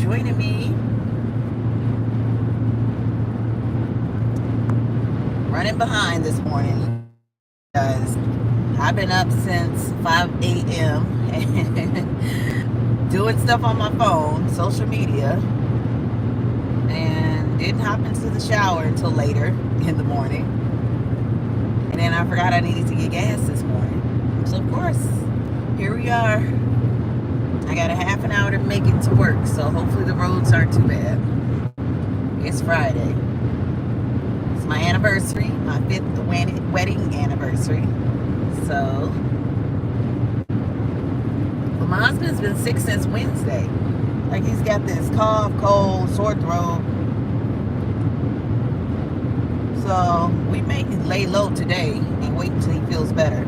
joining me. Running behind this morning, guys. I've been up since 5 a.m. and doing stuff on my phone, social media, and didn't hop into the shower until later in the morning. And then I forgot I needed to get gas this morning. So, of course, here we are. I got a half an hour to make it to work, so hopefully the roads aren't too bad. It's Friday. It's my anniversary, my 5th wedding anniversary. So, but my husband's been sick since Wednesday. Like, he's got this cough, cold, sore throat. So we may lay low today and wait until he feels better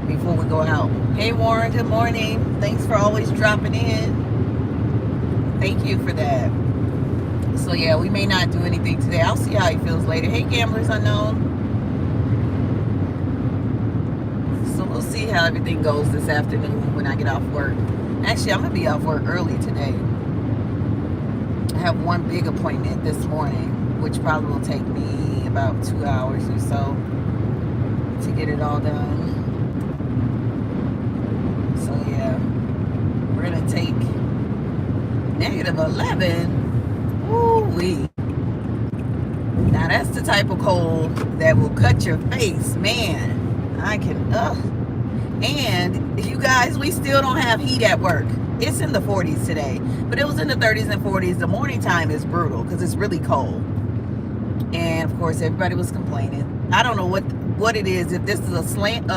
before we go out. Hey Warren, good morning. Thanks for always dropping in. Thank you for that. So yeah, we may not do anything today. I'll see how he feels later. Hey Gamblers Unknown. So we'll see how everything goes this afternoon when I get off work. Actually, I'm going to be off work early today. I have one big appointment this morning, which probably will take me about 2 hours or so to get it all done. So yeah, we're going to take -11. Ooh-wee. Now that's the type of cold that will cut your face, man. I can, And you guys, we still don't have heat at work. It's in the 40s today, but it was in the 30s and 40s. The morning time is brutal because it's really cold. And of course, everybody was complaining. I don't know what it is, if this is a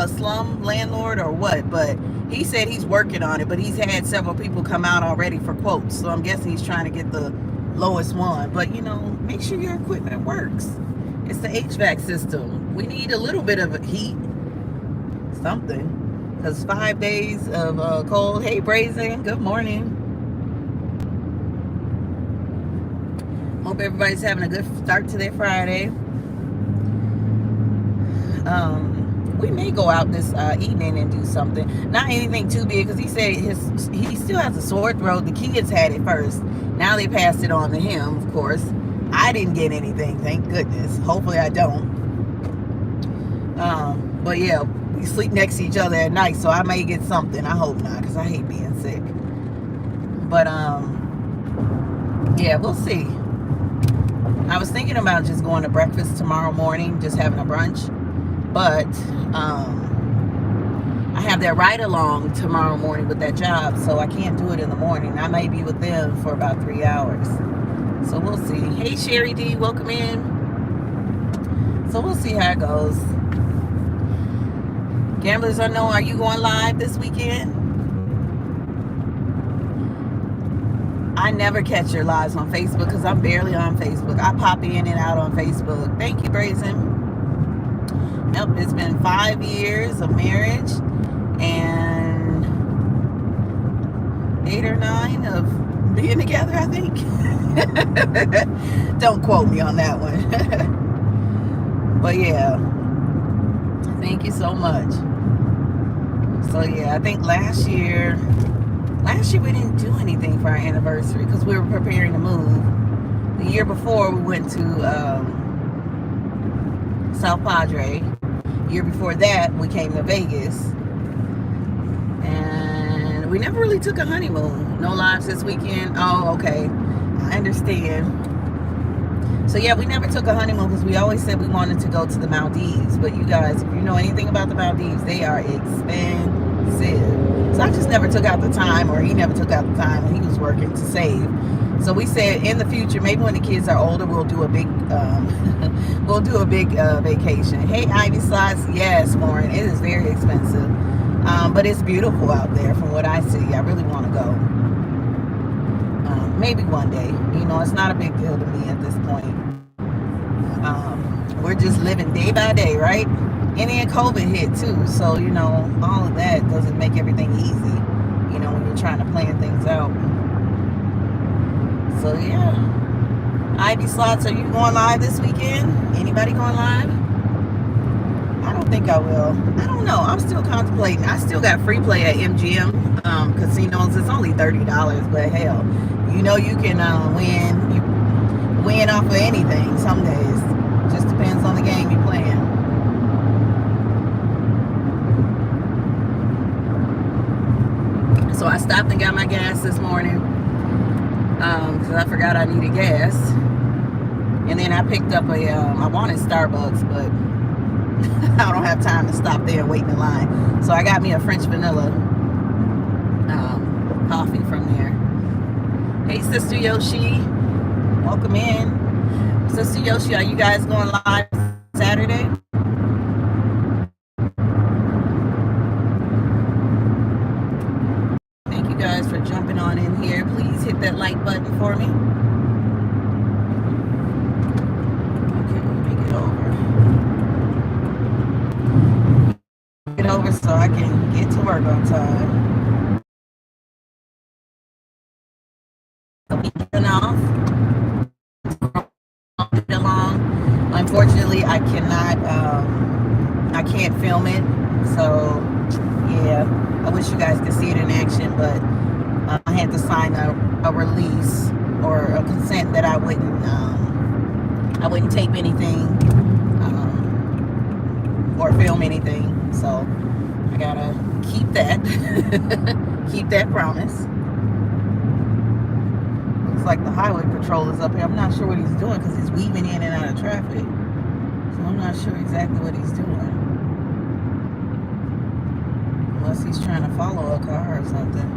slum landlord or what, but he said he's working on it, but he's had several people come out already for quotes. So I'm guessing he's trying to get the lowest one. But, you know, make sure your equipment works. It's the HVAC system. We need a little bit of heat, something. Because 5 days of cold. Hey, Brazen, good morning. Hope everybody's having a good start to their Friday. We may go out this evening and do something. Not anything too big, because he said he still has a sore throat. The kids had it first. Now they passed it on to him, of course. I didn't get anything, thank goodness. Hopefully I don't. But yeah, we sleep next to each other at night, so I may get something. I hope not, because I hate being sick. But yeah, we'll see. I was thinking about just going to breakfast tomorrow morning, just having a brunch. But I have that ride along tomorrow morning with that job, so I can't do it in the morning. I may be with them for about 3 hours. So we'll see. Hey Sherry D, welcome in. So we'll see how it goes. Gamblers Unknown, are you going live this weekend? I never catch your lives on Facebook because I'm barely on Facebook. I pop in and out on Facebook. Thank you, Brazen. Nope, it's been 5 years of marriage and 8 or 9 of being together, I think. Don't quote me on that one. But yeah, thank you so much. So yeah, I think last year we didn't do anything for our anniversary because we were preparing to move. The year before we went to South Padre. Year before that we came to Vegas. And we never really took a honeymoon. No lives this weekend. Oh, okay. I understand. So yeah, we never took a honeymoon because we always said we wanted to go to the Maldives. But you guys, if you know anything about the Maldives, they are expensive. So I just never took out the time, or he never took out the time when he was working to save. So we said in the future, maybe when the kids are older, we'll do a big vacation. Hey, Ivy Slides, yes, Warren, it is very expensive, but it's beautiful out there from what I see. I really want to go. Maybe one day. You know, it's not a big deal to me at this point. We're just living day by day, right? And then COVID hit too, so you know, all of that doesn't make everything easy, you know, when you're trying to plan things out. So yeah, Ivy Slots, are you going live this weekend? Anybody going live? I don't think I will. I don't know. I'm still contemplating. I still got free play at MGM casinos. It's only $30, but hell, You know you can win off of anything some days. Just depends on the game you're playing. So I stopped and got my gas this morning because I forgot I needed gas. And then I picked up I wanted Starbucks, but I don't have time to stop there and wait in line. So I got me a French vanilla coffee from there. Hey, Sister Yoshi. Welcome in. Sister Yoshi, are you guys going live Saturday? Thank you guys for jumping on in here. Please hit that like button for me. Okay, let me get over so I can get to work on time. Weekend off. Unfortunately, I can't film it. So, yeah, I wish you guys could see it in action, but I had to sign a release or a consent that I wouldn't tape anything or film anything. So I gotta keep that promise. Looks like the highway patrol is up here. I'm not sure what he's doing because he's weaving in and out of traffic. So I'm not sure exactly what he's doing. Unless he's trying to follow a car or something.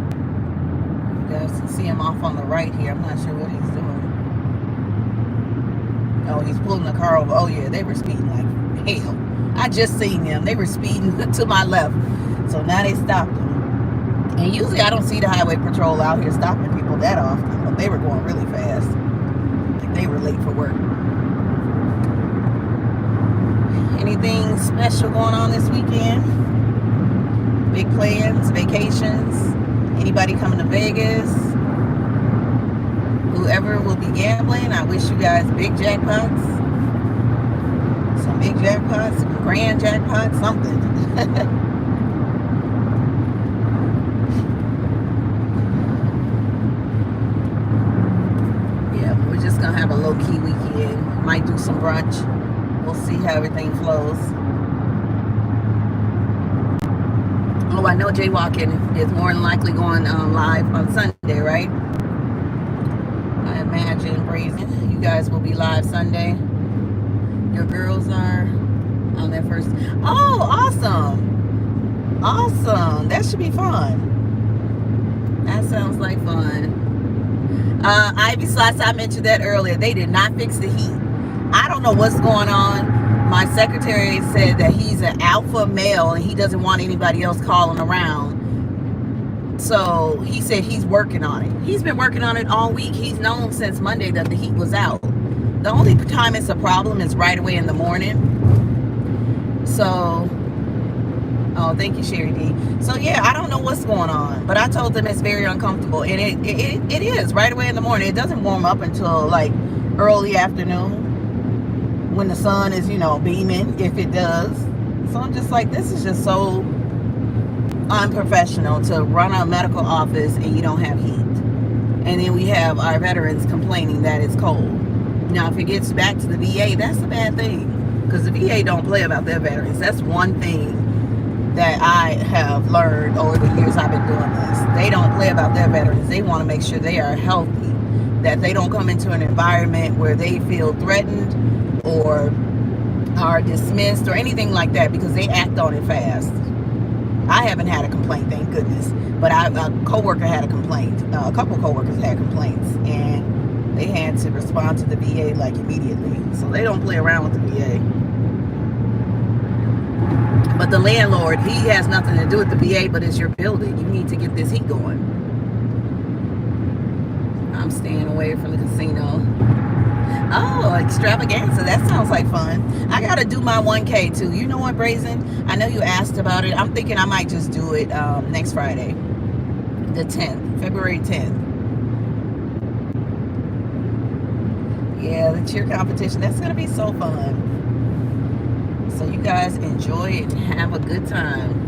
You guys can see him off on the right here. I'm not sure what he's doing. Oh, he's pulling the car over. Oh yeah, they were speeding like hell. I just seen them. They were speeding to my left. So now they stopped them. And usually I don't see the highway patrol out here stopping people that often, but they were going really fast. Like they were late for work. Anything special going on this weekend? Big plans, vacations? Anybody coming to Vegas? Whoever will be gambling, I wish you guys big jackpots. Some big jackpots, some grand jackpots, something. Gonna have a low-key weekend. Might do some brunch. We'll see how everything flows. Oh, I know jaywalking is more than likely going live on Sunday, right? I imagine Brazen, you guys will be live Sunday. Your girls are on their first. Oh, awesome, that should be fun. That sounds like fun. Ivy Slice, I mentioned that earlier. They did not fix the heat. I don't know what's going on. My secretary said that he's an alpha male and he doesn't want anybody else calling around. So he said he's working on it. He's been working on it all week. He's known since Monday that the heat was out. The only time it's a problem is right away in the morning. So, oh, thank you, Sherry D. So yeah, I don't know what's going on, but I told them it's very uncomfortable, and it is right away in the morning. It doesn't warm up until like early afternoon when the sun is, beaming, if it does. So I'm just like, this is just so unprofessional to run a medical office and you don't have heat. And then we have our veterans complaining that it's cold. Now, if it gets back to the VA, that's a bad thing, because the VA don't play about their veterans. That's one thing that I have learned over the years I've been doing this. They don't play about their veterans. They want to make sure they are healthy, that they don't come into an environment where they feel threatened or are dismissed or anything like that, because they act on it fast. I haven't had a complaint, thank goodness, but a coworker had a complaint. A couple coworkers had complaints, and they had to respond to the VA like immediately. So they don't play around with the VA. But the landlord, he has nothing to do with the VA, but it's your building. You need to get this heat going. I'm staying away from the casino. Oh, extravaganza. That sounds like fun. I got to do my 1K too. You know what, Brazen? I know you asked about it. I'm thinking I might just do it next Friday, the 10th, February 10th. Yeah, the cheer competition. That's going to be so fun. So you guys enjoy it and have a good time.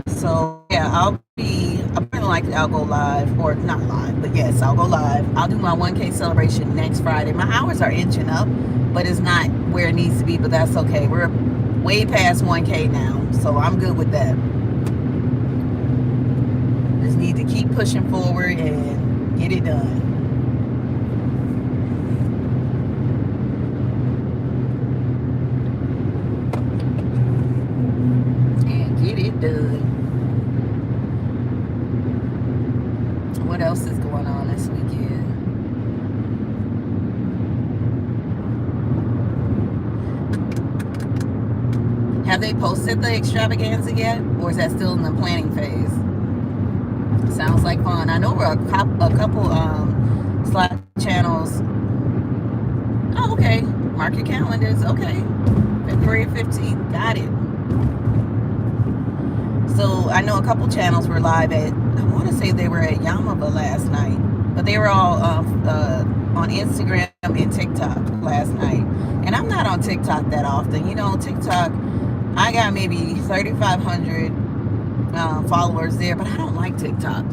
So yeah, I'll be more than likely I'll go live, or not live, but yes, I'll go live. I'll do my 1K celebration next Friday. My hours are inching up, but it's not where it needs to be, but that's okay. We're way past 1K now, so I'm good with that. Just need to keep pushing forward and get it done. And get it done. What else is going on this weekend? Have they posted the extravaganza yet? Or is that still in the planning phase? Sounds like fun. I know we're a couple Slack channels. Oh, okay. Mark your calendars. Okay. February 15th. Got it. So I know a couple channels were live at, I want to say they were at Yamava last night. But they were all on Instagram and TikTok last night. And I'm not on TikTok that often. You know, TikTok, I got maybe 3,500 followers there, but I don't like TikTok.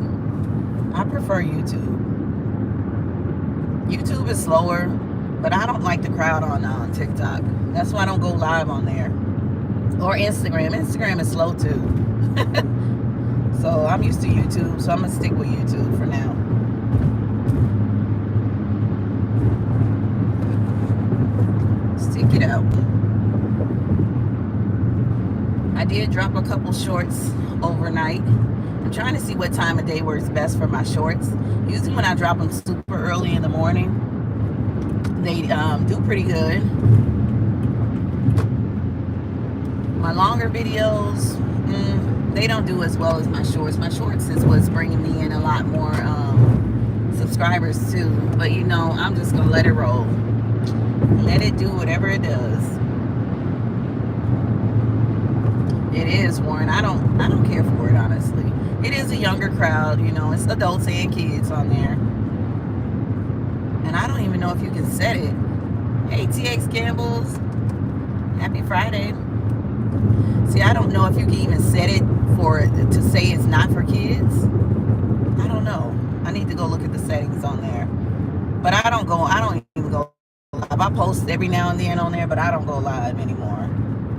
I prefer YouTube. YouTube is slower, but I don't like the crowd on TikTok. That's why I don't go live on there. Or Instagram. Instagram is slow too. So I'm used to YouTube, so I'm going to stick with YouTube for now. Stick it out. I did drop a couple shorts overnight. I'm trying to see what time of day works best for my shorts. Usually when I drop them super early in the morning, they do pretty good. My longer videos, they don't do as well as my shorts. My shorts is what's bringing me in a lot more subscribers too. But you know, I'm just gonna let it roll. Let it do whatever it does. It is, Warren. I don't care for it, honestly. It is a younger crowd, you know. It's adults and kids on there. And I don't even know if you can set it. Hey, TX Gambles. Happy Friday. See, I don't know if you can even set it to say it's not for kids. I don't know. I need to go look at the settings on there. But I don't even go live. I post every now and then on there, but I don't go live anymore.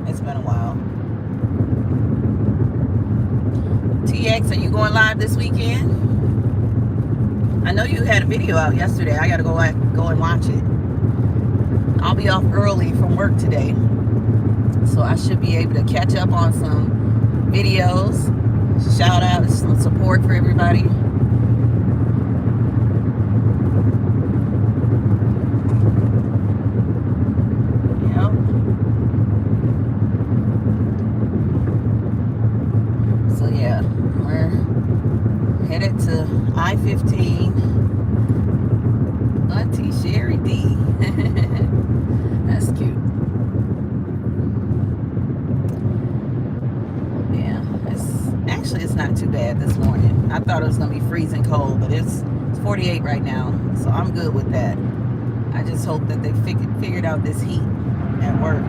It's been a while. TX, are you going live this weekend? I know you had a video out yesterday. I gotta go and watch it. I'll be off early from work today, so I should be able to catch up on some videos. Shout out, some support for everybody. Yep. So yeah, we're headed to I-15. Auntie Sherry D. That's cute. It's not too bad this morning. I thought it was gonna be freezing cold, but it's 48 right now, so I'm good with that. I just hope that they figured out this heat at work,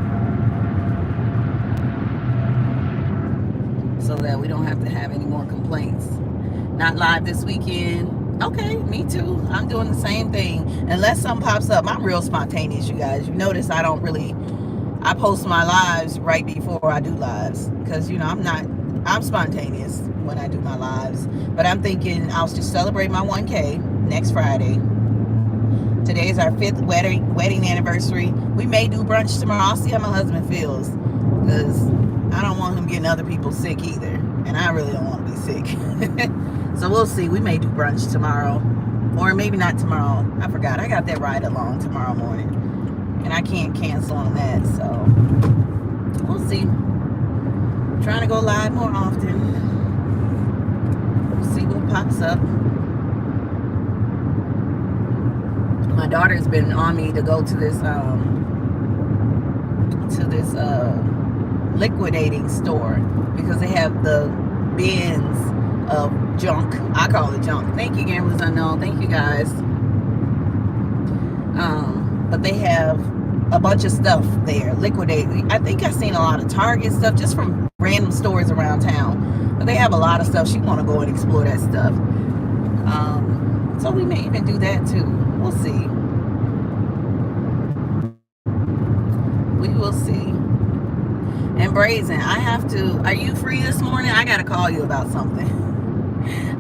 so that we don't have to have any more complaints. Not live this weekend. Okay, me too. I'm doing the same thing. Unless something pops up. I'm real spontaneous, you guys. You notice I post my lives right before I do lives, because you know I'm spontaneous when I do my lives. But I'm thinking I'll just celebrate my 1K next Friday. Today is our 5th wedding anniversary. We may do brunch tomorrow. I'll see how my husband feels, because I don't want him getting other people sick either, and I really don't want to be sick. So we'll see. We may do brunch tomorrow, or maybe not tomorrow. I forgot. I got that ride along tomorrow morning, and I can't cancel on that, so we'll see. Trying to go live more often. We'll see what pops up. My daughter's been on me to go to this liquidating store, because they have the bins of junk. I call it junk. Thank you, Gamblers Unknown. Thank you, guys. But they have a bunch of stuff there liquidating. I think I've seen a lot of Target stuff just from random stores around town. But they have a lot of stuff. She want to go and explore that stuff. So we may even do that too. We'll see. We will see. And Brazen, I have to, are you free this morning? I got to call you about something.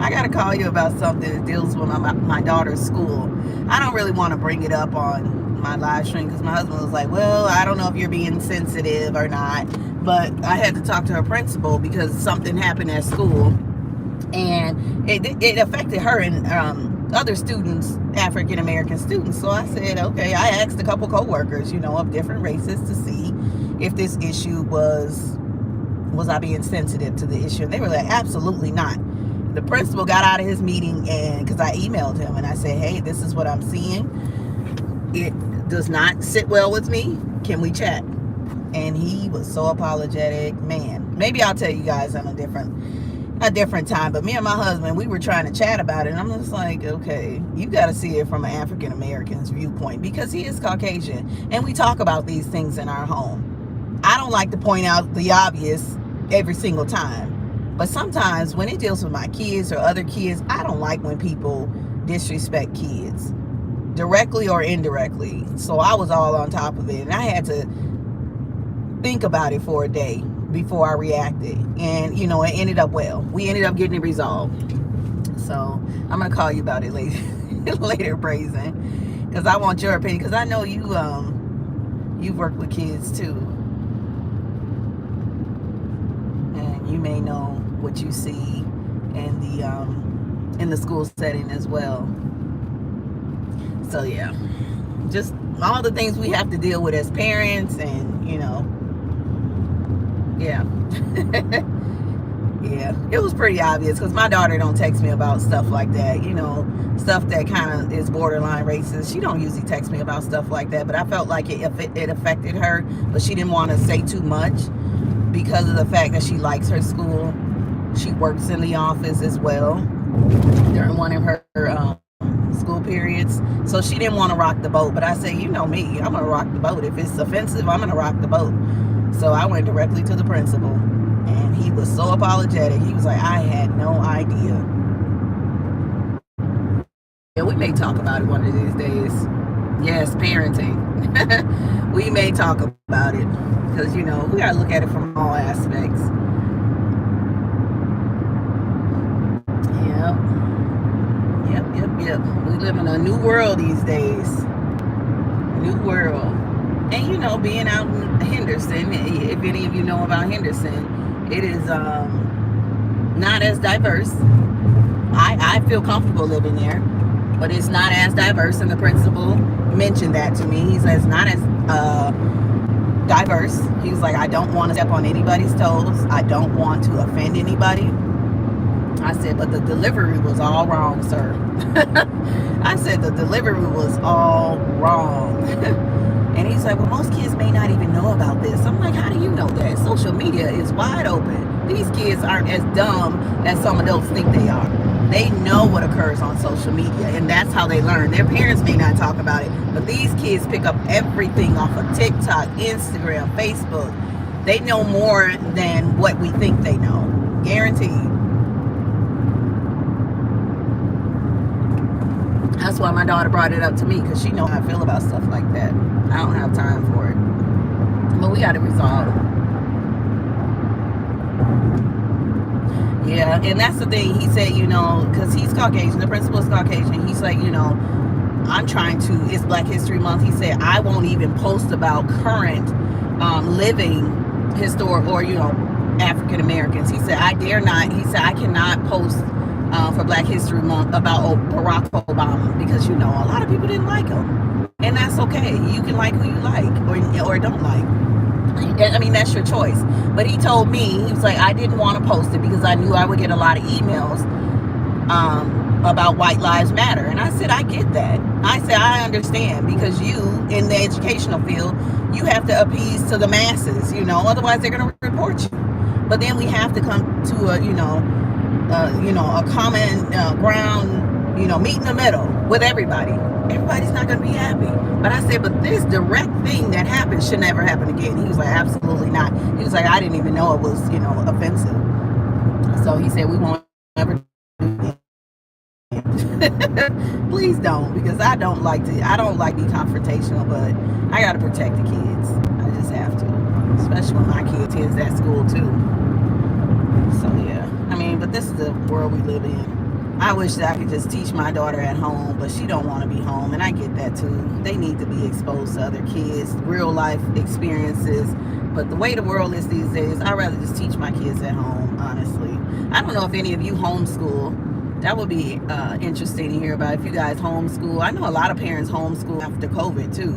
I got to call you about something that deals with my daughter's school. I don't really want to bring it up on my live stream because my husband was like, well, I don't know if you're being sensitive or not. But I had to talk to her principal because something happened at school. And it affected her and other students, African American students. So I said, okay, I asked a couple co-workers, of different races to see if this issue was I being sensitive to the issue. And they were like, absolutely not. The principal got out of his meeting, and because I emailed him and I said, hey, this is what I'm seeing. It does not sit well with me. Can we chat? And he was so apologetic. Man, maybe I'll tell you guys on a different time. But me and my husband, we were trying to chat about it, and I'm just like, okay, you got to see it from an African American's viewpoint because he is Caucasian, and we talk about these things in our home. I don't like to point out the obvious every single time, but sometimes when it deals with my kids or other kids, I don't like when people disrespect kids, directly or indirectly. So I was all on top of it, and I had to think about it for a day before I reacted. And it ended up well. We ended up getting it resolved. So I'm gonna call you about it later later, Brazen, because I want your opinion, because I know you've worked with kids too, and you may know what you see in the school setting as well. So yeah, just all the things we have to deal with as parents, and yeah. Yeah, it was pretty obvious because my daughter don't text me about stuff like that, stuff that kind of is borderline racist. She don't usually text me about stuff like that, but I felt like it affected her, but she didn't want to say too much because of the fact that she likes her school. She works in the office as well during one of her school periods, so she didn't want to rock the boat. But I say, me, I'm gonna rock the boat. If it's offensive, I'm gonna rock the boat. So I went directly to the principal, and he was so apologetic. He was like, I had no idea. Yeah, we may talk about it one of these days. Yes, parenting. We may talk about it because we gotta look at it from all aspects. Yep. We live in a new world these days. New world. And being out in Henderson, if any of you know about Henderson, it is not as diverse. I feel comfortable living there, but it's not as diverse. And the principal mentioned that to me. He says not as diverse. He was like, I don't want to step on anybody's toes. I don't want to offend anybody. I said, but the delivery was all wrong, sir. I said, the delivery was all wrong. And he's like, well, most kids may not even know about this. I'm like, how do you know that? Social media is wide open. These kids aren't as dumb as some adults think they are. They know what occurs on social media, and that's how they learn. Their parents may not talk about it, but these kids pick up everything off of TikTok, Instagram, Facebook. They know more than what we think they know. Guaranteed. That's why my daughter brought it up to me, because she knows how I feel about stuff like that. I don't have time for it. But we got to resolve it. Yeah, and that's the thing. He said, because he's Caucasian, the principal is Caucasian. He's like, I'm trying to, it's Black History Month. He said, I won't even post about current living historic or, African Americans. He said, I dare not. He said, I cannot post for Black History Month about Barack Obama because, a lot of people didn't like him. And that's okay. You can like who you like or don't like. I mean, that's your choice. But he told me, he was like, I didn't want to post it because I knew I would get a lot of emails about White Lives Matter. And I said, I get that. I said, I understand, because you, in the educational field, you have to appease to the masses, otherwise they're going to report you. But then we have to come to a common ground, meet in the middle with everybody. Everybody's not going to be happy. But I said, but this direct thing that happened should never happen again. He was like, absolutely not. He was like, I didn't even know it was, offensive. So he said we won't ever do it. Please don't, because I don't like to be confrontational, but I gotta protect the kids. I just have to, especially when my kids at school too. So yeah, I mean, but this is the world we live in. I wish that I could just teach my daughter at home, but she don't want to be home, and I get that too. They need to be exposed to other kids, real life experiences. But the way the world is these days, I'd rather just teach my kids at home, honestly. I don't know if any of you homeschool. That would be interesting to hear about if you guys homeschool. I know a lot of parents homeschool after COVID too.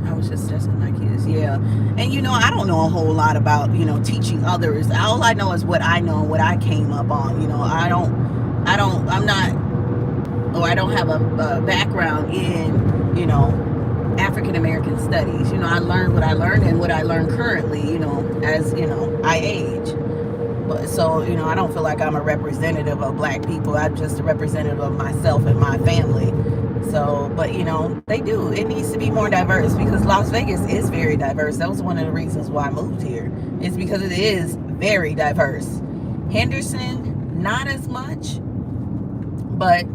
I was just testing my kids, yeah. And I don't know a whole lot about teaching others. All I know is what I know, what I came up on. I'm not, or I don't have a background in African American studies. I learned what I learned and what I learn currently. As I age. But so I don't feel like I'm a representative of black people. I'm just a representative of myself and my family. So, but they do. It needs to be more diverse because Las Vegas is very diverse. That was one of the reasons why I moved here. It's because it is very diverse. Henderson, not as much, but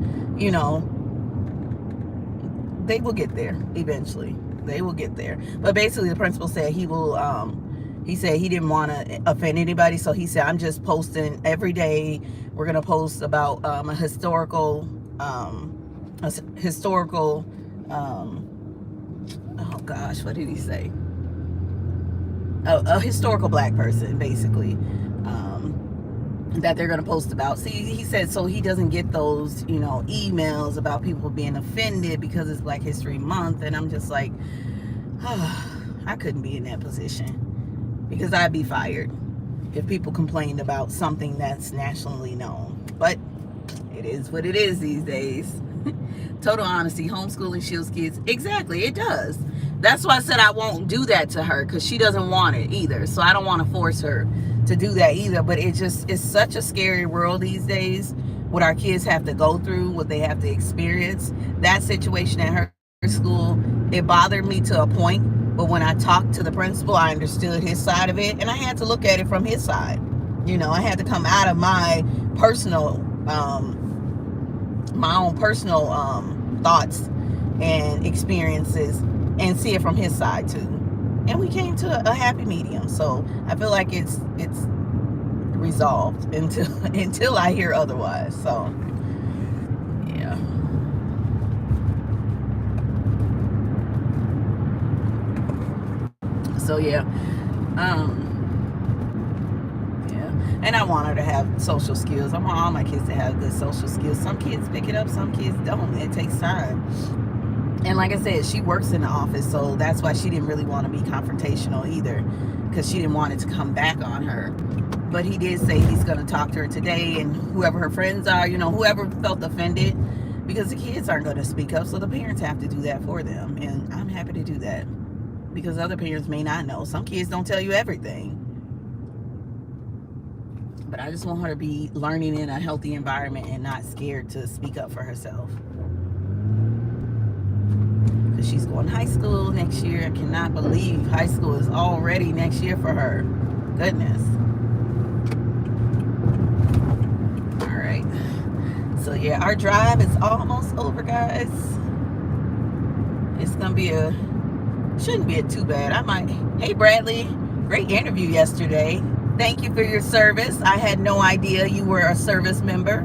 they will get there eventually. They will get there. But basically, the principal said he will. He said he didn't want to offend anybody, so he said I'm just posting every day. We're gonna post about a historical. Oh gosh, what did he say? A historical black person, basically, that they're going to post about. See, he said so he doesn't get those emails about people being offended because it's Black History Month. And I'm just like, oh, I couldn't be in that position because I'd be fired if people complained about something that's nationally known. But it is what it is these days. Total honesty, homeschooling shields kids. Exactly, it does. That's why I said I won't do that to her, because she doesn't want it either. So I don't want to force her to do that either. But it's such a scary world these days, what our kids have to go through, what they have to experience. That situation at her school, it bothered me to a point. But when I talked to the principal, I understood his side of it, and I had to look at it from his side. I had to come out of my personal thoughts and experiences and see it from his side too. And we came to a happy medium. So I feel like it's resolved until I hear otherwise. So yeah. So yeah. And I want her to have social skills. I want all my kids to have good social skills. Some kids pick it up, some kids don't. It takes time. And like I said, she works in the office, so that's why she didn't really want to be confrontational either, because she didn't want it to come back on her. But he did say he's going to talk to her today, and whoever her friends are, whoever felt offended, because the kids aren't going to speak up, so the parents have to do that for them. And I'm happy to do that, because other parents may not know. Some kids don't tell you everything. But I just want her to be learning in a healthy environment and not scared to speak up for herself. Because she's going to high school next year. I cannot believe high school is already next year for her. Goodness. All right. So yeah, our drive is almost over, guys. It's going to be shouldn't be too bad. Hey Bradley, great interview yesterday. Thank you for your service. I had no idea you were a service member.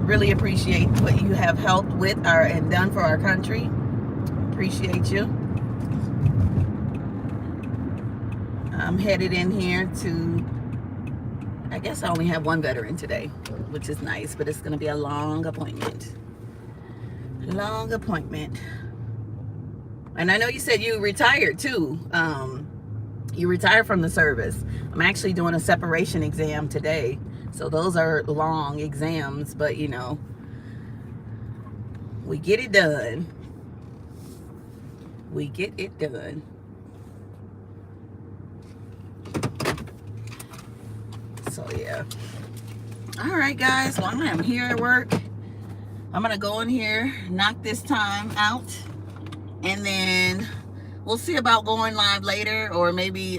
Really appreciate what you have helped with and done for our country. Appreciate you. I'm headed in here to, I guess I only have one veteran today, which is nice, but it's going to be a long appointment. Long appointment. And I know you said you retired too. You retired from the service. I'm actually doing a separation exam today. So those are long exams, but we get it done. We get it done. So yeah. All right, guys. Well, I am here at work. I'm going to go in here, knock this time out, and then We'll see about going live later, or maybe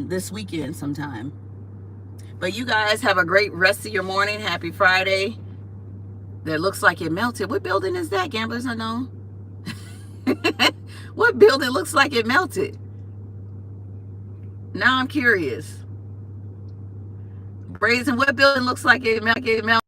this weekend sometime. But you guys have a great rest of your morning. Happy Friday. That looks like it melted. What building is that, Gamblers Unknown? What building looks like it melted? Now I'm curious. Brazen, what building looks like it melted?